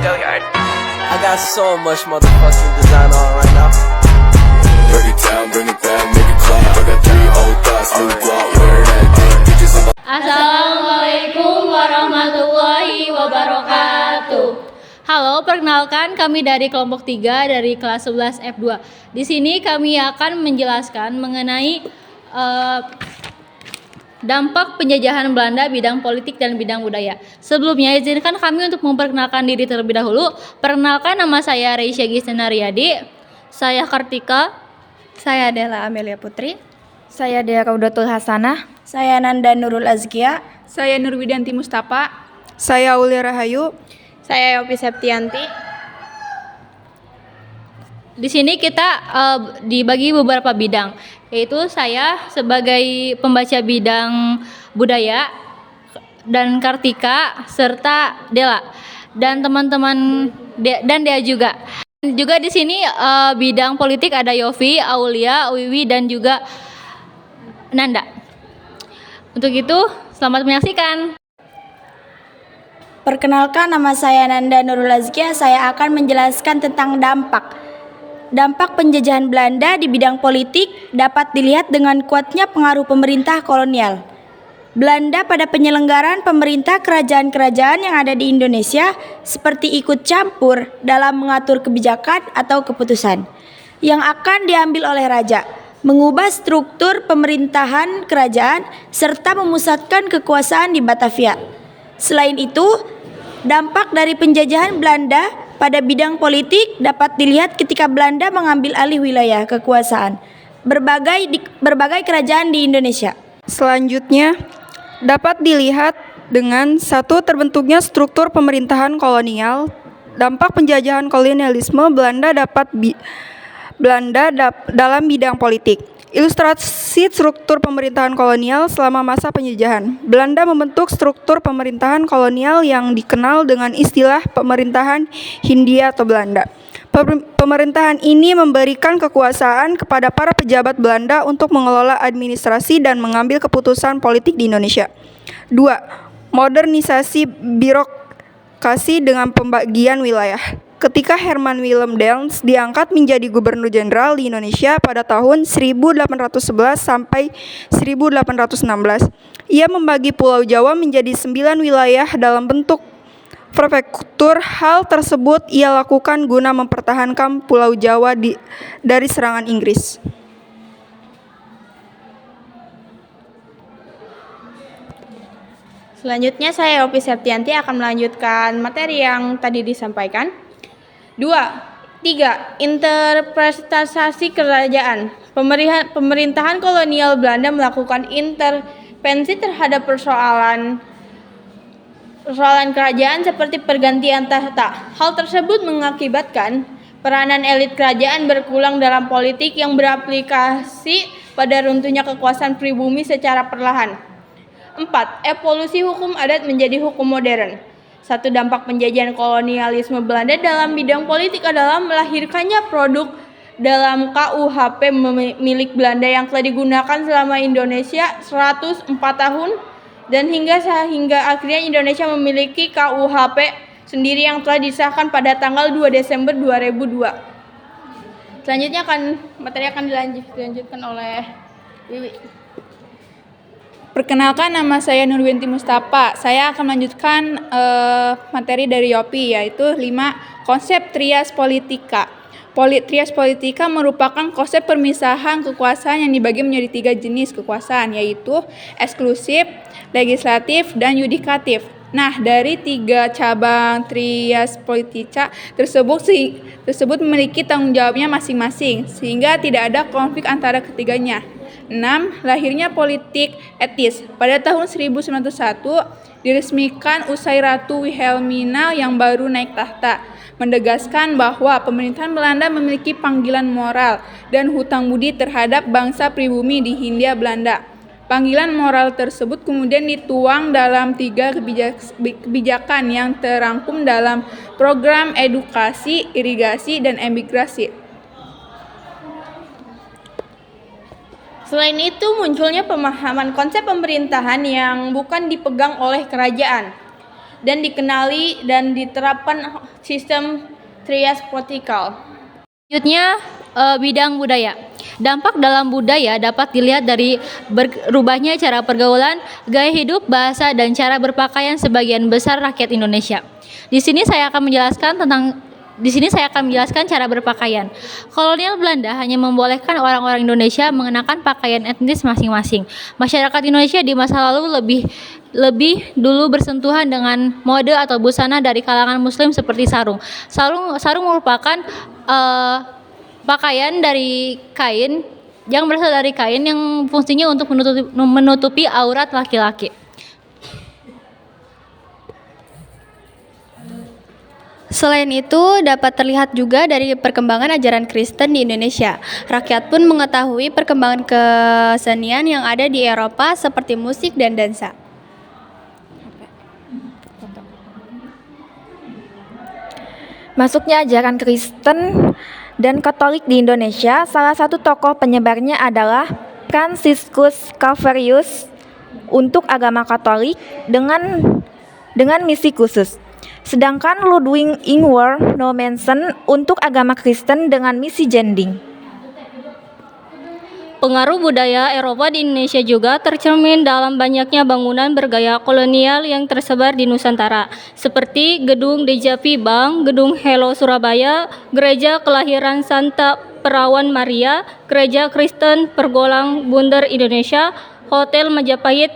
I got so much motherfucking design on right now. Break it down, bring it back, make it clap. I got 3 old thoughts, new guap, wear that thing. Bitches on my Assalamualaikum warahmatullahi wabarakatuh. Halo, perkenalkan kami dari kelompok 3 dari kelas 11 F2. Di sini kami akan menjelaskan mengenai dampak penjajahan Belanda bidang politik dan bidang budaya. Sebelumnya izinkan kami untuk memperkenalkan diri terlebih dahulu. Perkenalkan, nama saya Reisya Gisena Riyadi. Saya Kartika. Saya Dela Amelia Putri. Saya Dea Raudatul Hasanah. Saya Nanda Nurul Azkia. Saya Nurwidanti Mustafa. Saya Aulia Rahayu. Saya Yopi Septianti. Di sini kita dibagi beberapa bidang, yaitu saya sebagai pembaca bidang budaya dan Kartika serta Dela dan teman-teman dan Dea juga. Juga di sini bidang politik ada Yofi, Aulia, Wiwi dan juga Nanda. Untuk itu, selamat menyaksikan. Perkenalkan, nama saya Nanda Nurul Azkia. Saya akan menjelaskan tentang dampak. Dampak penjajahan Belanda di bidang politik dapat dilihat dengan kuatnya pengaruh pemerintah kolonial Belanda pada penyelenggaraan pemerintah kerajaan-kerajaan yang ada di Indonesia, seperti ikut campur dalam mengatur kebijakan atau keputusan yang akan diambil oleh raja, mengubah struktur pemerintahan kerajaan, serta memusatkan kekuasaan di Batavia. Selain itu, dampak dari penjajahan Belanda pada bidang politik dapat dilihat ketika Belanda mengambil alih wilayah kekuasaan berbagai kerajaan di Indonesia. Selanjutnya, dapat dilihat dengan satu, terbentuknya struktur pemerintahan kolonial. Dampak penjajahan kolonialisme Belanda dalam bidang politik. Ilustrasi struktur pemerintahan kolonial selama masa penjajahan. Belanda membentuk struktur pemerintahan kolonial yang dikenal dengan istilah pemerintahan Hindia atau Belanda. Pemerintahan ini memberikan kekuasaan kepada para pejabat Belanda untuk mengelola administrasi dan mengambil keputusan politik di Indonesia. 2. Modernisasi birokrasi dengan pembagian wilayah. Ketika Herman Willem Dels diangkat menjadi gubernur jenderal di Indonesia pada tahun 1811 sampai 1816, ia membagi Pulau Jawa menjadi 9 wilayah dalam bentuk prefektur. Hal tersebut ia lakukan guna mempertahankan Pulau Jawa dari serangan Inggris. Selanjutnya saya Yopi Septianti akan melanjutkan materi yang tadi disampaikan. 2. 3. Interpretasi kerajaan. Pemerintahan kolonial Belanda melakukan intervensi terhadap persoalan kerajaan seperti pergantian tahta. Hal tersebut mengakibatkan peranan elit kerajaan berkurang dalam politik yang beraplikasi pada runtuhnya kekuasaan pribumi secara perlahan. 4. Evolusi hukum adat menjadi hukum modern. Satu dampak penjajahan kolonialisme Belanda dalam bidang politik adalah melahirkannya produk dalam KUHP milik Belanda yang telah digunakan selama Indonesia 104 tahun dan hingga akhirnya Indonesia memiliki KUHP sendiri yang telah disahkan pada tanggal 2 Desember 2002. Selanjutnya materi akan dilanjutkan oleh Wiwi. Perkenalkan, nama saya Nurwidanti Mustafa. Saya akan melanjutkan materi dari Yopi, yaitu 5. Konsep trias politika. Trias politika merupakan konsep permisahan kekuasaan yang dibagi menjadi 3 jenis kekuasaan, yaitu eksklusif, legislatif, dan yudikatif. Nah, dari 3 cabang trias politika tersebut memiliki tanggung jawabnya masing-masing, sehingga tidak ada konflik antara ketiganya. 6. Lahirnya politik etis. Pada tahun 1901 diresmikan usai Ratu Wilhelmina yang baru naik tahta, menegaskan bahwa pemerintahan Belanda memiliki panggilan moral dan hutang budi terhadap bangsa pribumi di Hindia Belanda. Panggilan moral tersebut kemudian dituang dalam 3 kebijakan yang terangkum dalam program edukasi, irigasi, dan emigrasi. Selain itu, munculnya pemahaman konsep pemerintahan yang bukan dipegang oleh kerajaan. dan dikenali dan diterapkan sistem trias politika. Selanjutnya, bidang budaya. Dampak dalam budaya dapat dilihat dari berubahnya cara pergaulan, gaya hidup, bahasa, dan cara berpakaian sebagian besar rakyat Indonesia. Di sini saya akan menjelaskan cara berpakaian. Kolonial Belanda hanya membolehkan orang-orang Indonesia mengenakan pakaian etnis masing-masing. Masyarakat Indonesia di masa lalu lebih dulu bersentuhan dengan mode atau busana dari kalangan Muslim seperti sarung. Sarung merupakan pakaian dari kain yang berasal dari kain yang fungsinya untuk menutupi aurat laki-laki. Selain itu, dapat terlihat juga dari perkembangan ajaran Kristen di Indonesia. Rakyat pun mengetahui perkembangan kesenian yang ada di Eropa seperti musik dan dansa. Masuknya ajaran Kristen dan Katolik di Indonesia, salah satu tokoh penyebarnya adalah Franciscus Calverius untuk agama Katolik dengan misi khusus. Sedangkan Ludwig Ingwer Nommensen untuk agama Kristen dengan misi jending. Pengaruh budaya Eropa di Indonesia juga tercermin dalam banyaknya bangunan bergaya kolonial yang tersebar di Nusantara, seperti Gedung Dejapi Bank, Gedung Hello Surabaya, Gereja Kelahiran Santa Perawan Maria, Gereja Kristen Pergolang Bunder Indonesia, Hotel Majapahit,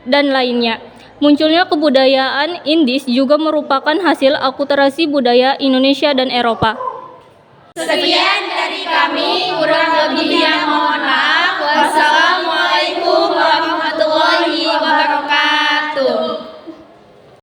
dan lainnya. Munculnya kebudayaan Indis juga merupakan hasil akulturasi budaya Indonesia dan Eropa. Sekian dari kami, kurang lebihnya mohon maaf. Wassalamualaikum